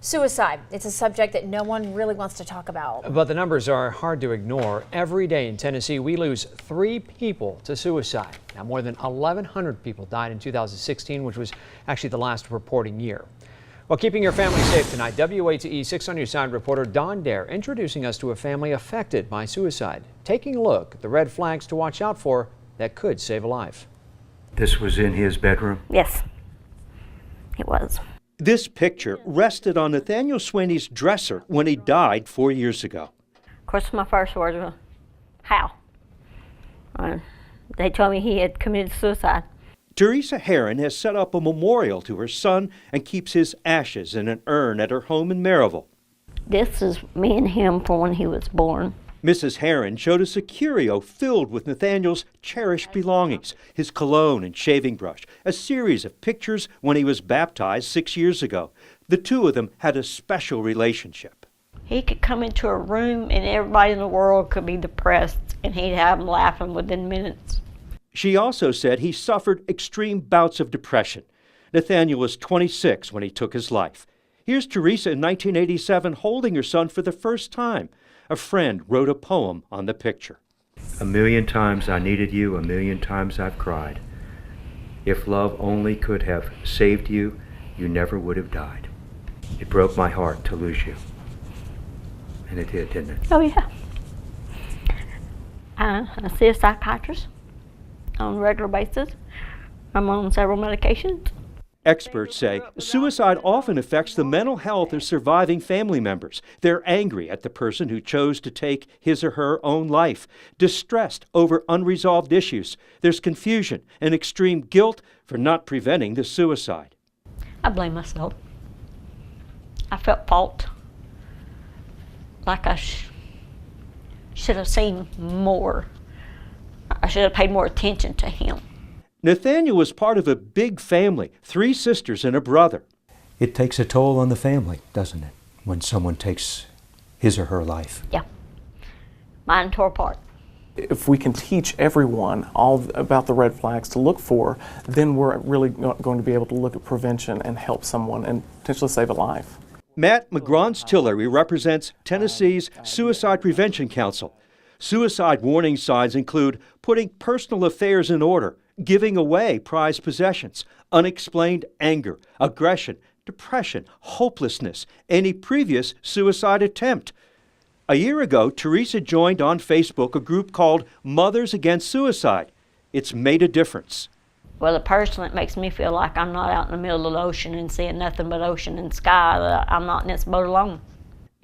Suicide. It's a subject that no one really wants to talk about. But the numbers are hard to ignore. Every day in Tennessee, we lose 3 people to suicide. Now, more than 1,100 people died in 2016, which was actually the last reporting year. Well, keeping your family safe tonight, WATE 6 on Your Side reporter Don Dare introducing us to a family affected by suicide, taking a look at the red flags to watch out for that could save a life. This was in his bedroom? Yes, it was. This picture rested on Nathaniel Sweeney's dresser when he died 4 years ago. Of course, my first words were, how? They told me he had committed suicide. Teresa Herron has set up a memorial to her son and keeps his ashes in an urn at her home in Maryville. This is me and him for when he was born. Mrs. Herron showed us a curio filled with Nathaniel's cherished belongings, his cologne and shaving brush, a series of pictures when he was baptized 6 years ago. The two of them had a special relationship. He could come into a room and everybody in the world could be depressed and he'd have them laughing within minutes. She also said he suffered extreme bouts of depression. Nathaniel was 26 when he took his life. Here's Teresa in 1987 holding her son for the first time. A friend wrote a poem on the picture. A million times I needed you, a million times I've cried. If love only could have saved you, you never would have died. It broke my heart to lose you. And it did, didn't it? Oh, yeah. I see a psychiatrist on a regular basis. I'm on several medications. Experts say suicide often affects the mental health of surviving family members. They're angry at the person who chose to take his or her own life, distressed over unresolved issues. There's confusion and extreme guilt for not preventing the suicide. I blame myself. I felt fault. Like I should have seen more. I should have paid more attention to him. Nathaniel was part of a big family, 3 sisters and a brother. It takes a toll on the family, doesn't it, when someone takes his or her life? Yeah. Mine tore apart. If we can teach everyone all about the red flags to look for, then we're really going to be able to look at prevention and help someone and potentially save a life. Matt McGrons-Tillery represents Tennessee's Suicide Prevention Council. Suicide warning signs include putting personal affairs in order, giving away prized possessions, unexplained anger, aggression, depression, hopelessness, any previous suicide attempt. A year ago, Teresa joined on Facebook a group called Mothers Against Suicide. It's made a difference. Well, personally, it makes me feel like I'm not out in the middle of the ocean and seeing nothing but ocean and sky, that I'm not in this boat alone.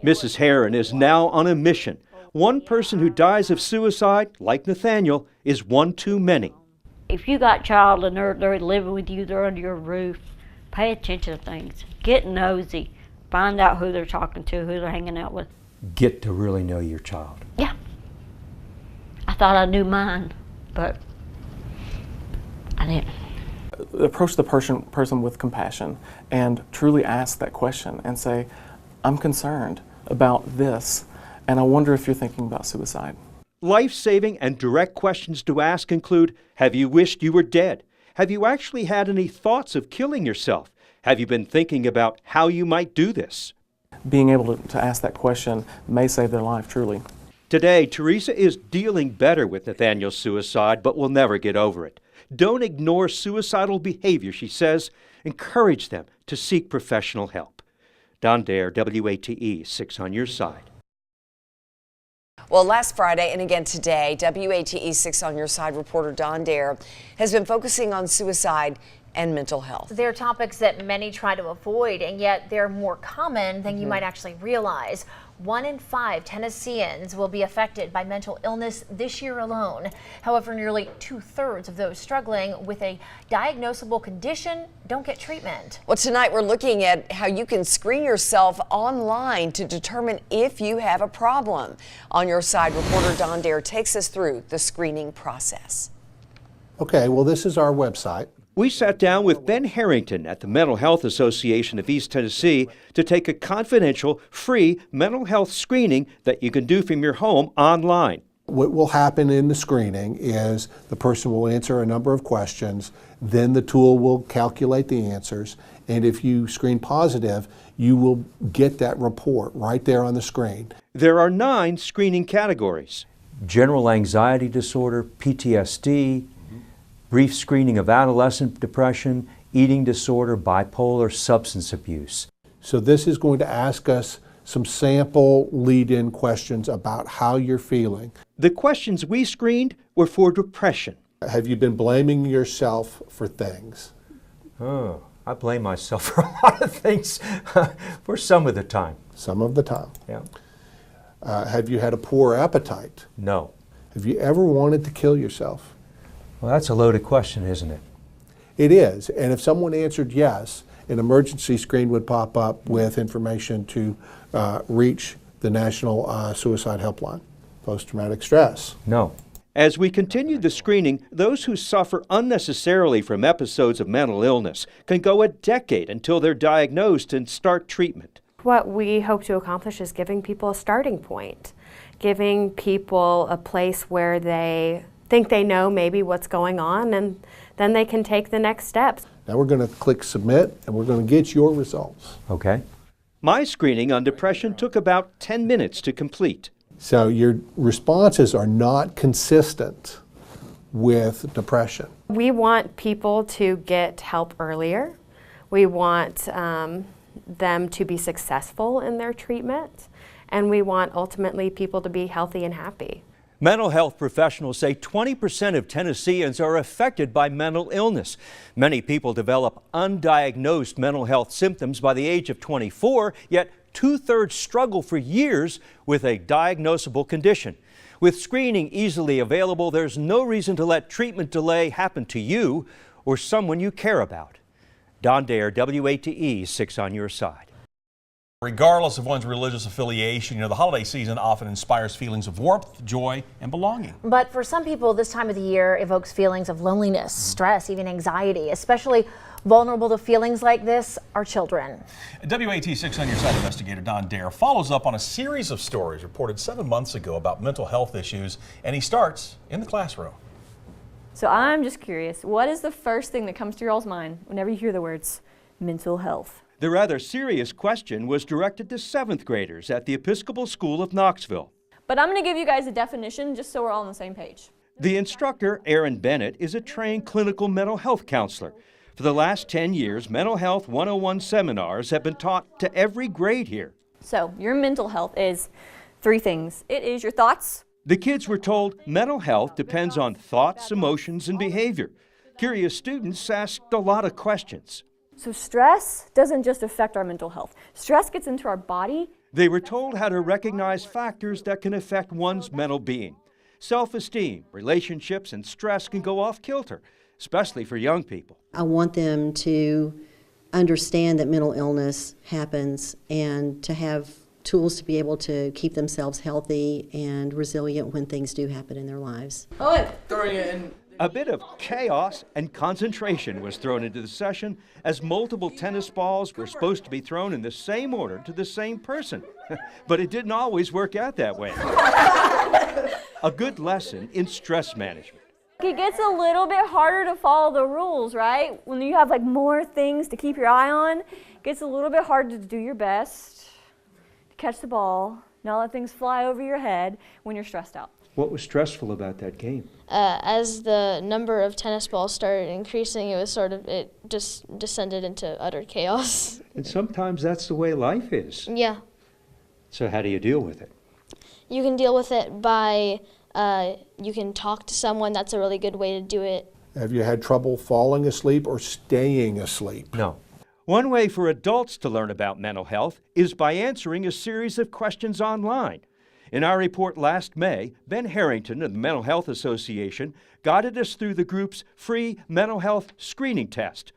Mrs. Herron is now on a mission. One person who dies of suicide, like Nathaniel, is one too many. If you got a child and they're living with you, they're under your roof, pay attention to things. Get nosy. Find out who they're talking to, who they're hanging out with. Get to really know your child. Yeah. I thought I knew mine, but I didn't. Approach the person with compassion and truly ask that question and say, I'm concerned about this, and I wonder if you're thinking about suicide. Life-saving and direct questions to ask include, have you wished you were dead? Have you actually had any thoughts of killing yourself? Have you been thinking about how you might do this? Being able to ask that question may save their life, truly. Today, Teresa is dealing better with Nathaniel's suicide, but will never get over it. Don't ignore suicidal behavior, she says. Encourage them to seek professional help. Don Dare, WATE 6 on Your Side. Well, last Friday and again today, WATE 6 on Your Side reporter Don Dare has been focusing on suicide and mental health. They're topics that many try to avoid, and yet they're more common than you might actually realize. 1 in 5 Tennesseans will be affected by mental illness this year alone. However, nearly 2/3 of those struggling with a diagnosable condition don't get treatment. Well, tonight we're looking at how you can screen yourself online to determine if you have a problem. On Your Side, reporter Don Dare takes us through the screening process. Okay, well, this is our website. We sat down with Ben Harrington at the Mental Health Association of East Tennessee to take a confidential, free mental health screening that you can do from your home online. What will happen in the screening is the person will answer a number of questions, then the tool will calculate the answers, And if you screen positive, you will get that report right there on the screen. There are 9 screening categories. General anxiety disorder, PTSD, brief screening of adolescent depression, eating disorder, bipolar, substance abuse. So this is going to ask us some sample lead-in questions about how you're feeling. The questions we screened were for depression. Have you been blaming yourself for things? Oh, I blame myself for a lot of things for some of the time. Some of the time. Yeah. Have you had a poor appetite? No. Have you ever wanted to kill yourself? Well, that's a loaded question, isn't it? It is, and if someone answered yes, an emergency screen would pop up with information to reach the National Suicide Helpline. Post-traumatic stress. No. As we continued the screening, those who suffer unnecessarily from episodes of mental illness can go a decade until they're diagnosed and start treatment. What we hope to accomplish is giving people a starting point, giving people a place where they think they know maybe what's going on, and then they can take the next steps. Now we're going to click submit, and we're going to get your results. Okay. My screening on depression took about 10 minutes to complete. So your responses are not consistent with depression. We want people to get help earlier. We want them to be successful in their treatment, and we want ultimately people to be healthy and happy. Mental health professionals say 20% of Tennesseans are affected by mental illness. Many people develop undiagnosed mental health symptoms by the age of 24, yet 2/3 struggle for years with a diagnosable condition. With screening easily available, there's no reason to let treatment delay happen to you or someone you care about. Don Dare, WATE, 6 on your side. Regardless of one's religious affiliation, the holiday season often inspires feelings of warmth, joy, and belonging. But for some people, this time of the year evokes feelings of loneliness, stress, even anxiety. Especially vulnerable to feelings like this are children. WAT 6 on your side investigator Don Dare follows up on a series of stories reported 7 months ago about mental health issues, and he starts in the classroom. So I'm just curious, what is the first thing that comes to your all's mind whenever you hear the words mental health? The rather serious question was directed to 7th graders at the Episcopal School of Knoxville. But I'm going to give you guys a definition just so we're all on the same page. The instructor, Aaron Bennett, is a trained clinical mental health counselor. For the last 10 years, Mental Health 101 seminars have been taught to every grade here. So your mental health is 3 things. It is your thoughts. The kids were told mental health depends on thoughts, emotions, and behavior. Curious students asked a lot of questions. So stress doesn't just affect our mental health. Stress gets into our body. They were told how to recognize factors that can affect one's mental being. Self-esteem, relationships, and stress can go off kilter, especially for young people. I want them to understand that mental illness happens and to have tools to be able to keep themselves healthy and resilient when things do happen in their lives. A bit of chaos and concentration was thrown into the session as multiple tennis balls were supposed to be thrown in the same order to the same person. But it didn't always work out that way. A good lesson in stress management. It gets a little bit harder to follow the rules, right? When you have more things to keep your eye on, it gets a little bit harder to do your best, to catch the ball, not let things fly over your head when you're stressed out. What was stressful about that game? As the number of tennis balls started increasing, it just descended into utter chaos. And sometimes that's the way life is. Yeah. So how do you deal with it? You can deal with it by, you can talk to someone. That's a really good way to do it. Have you had trouble falling asleep or staying asleep? No. One way for adults to learn about mental health is by answering a series of questions online. In our report last May, Ben Harrington of the Mental Health Association guided us through the group's free mental health screening test.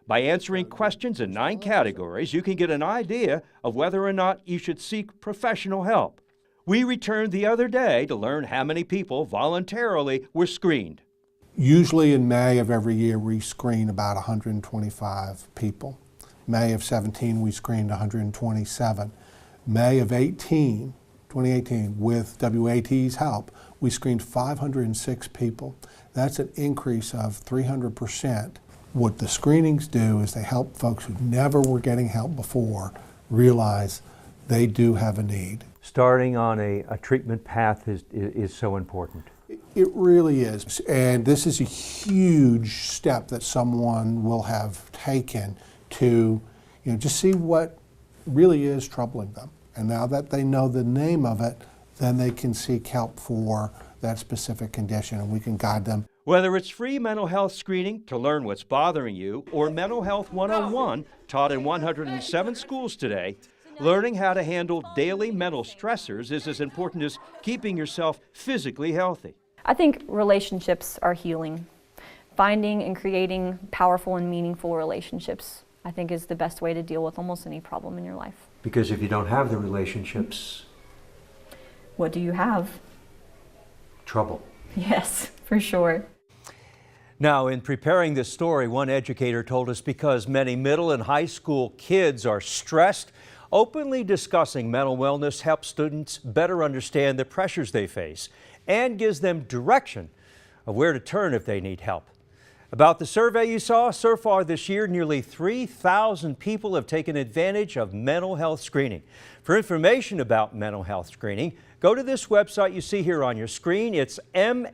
By answering questions in 9 categories, you can get an idea of whether or not you should seek professional help. We returned the other day to learn how many people voluntarily were screened. Usually in May of every year, we screen about 125 people. May of 17, we screened 127. May of 2018, with WAT's help, we screened 506 people. That's an increase of 300% What the screenings do is they help folks who never were getting help before realize they do have a need. Starting on a treatment path is so important. It really is. And this is a huge step that someone will have taken to, just see what really is troubling them. And now that they know the name of it, then they can seek help for that specific condition, and we can guide them. Whether it's free mental health screening to learn what's bothering you or Mental Health 101 taught in 107 schools today, learning how to handle daily mental stressors is as important as keeping yourself physically healthy. I think relationships are healing. Finding and creating powerful and meaningful relationships, I think, is the best way to deal with almost any problem in your life. Because if you don't have the relationships, What do you have? trouble. Yes, for sure. Now, in preparing this story, one educator told us because many middle and high school kids are stressed, openly discussing mental wellness helps students better understand the pressures they face and gives them direction of where to turn if they need help. About the survey you saw, so far this year, nearly 3,000 people have taken advantage of mental health screening. For information about mental health screening, go to this website you see here on your screen. It's MHAET.com.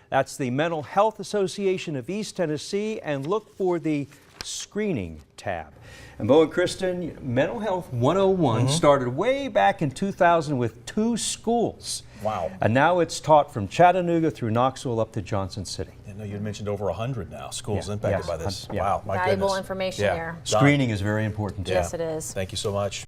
That's the Mental Health Association of East Tennessee, and look for the screening tab. And Bo and Kristen, Mental Health 101 started way back in 2000 with 2 schools. Wow. And now it's taught from Chattanooga through Knoxville up to Johnson City. I know you had mentioned over 100 now schools impacted Yes. by this. Yeah. Wow, my Valuable goodness. information there. Screening is very important. Yes, it is. Thank you so much.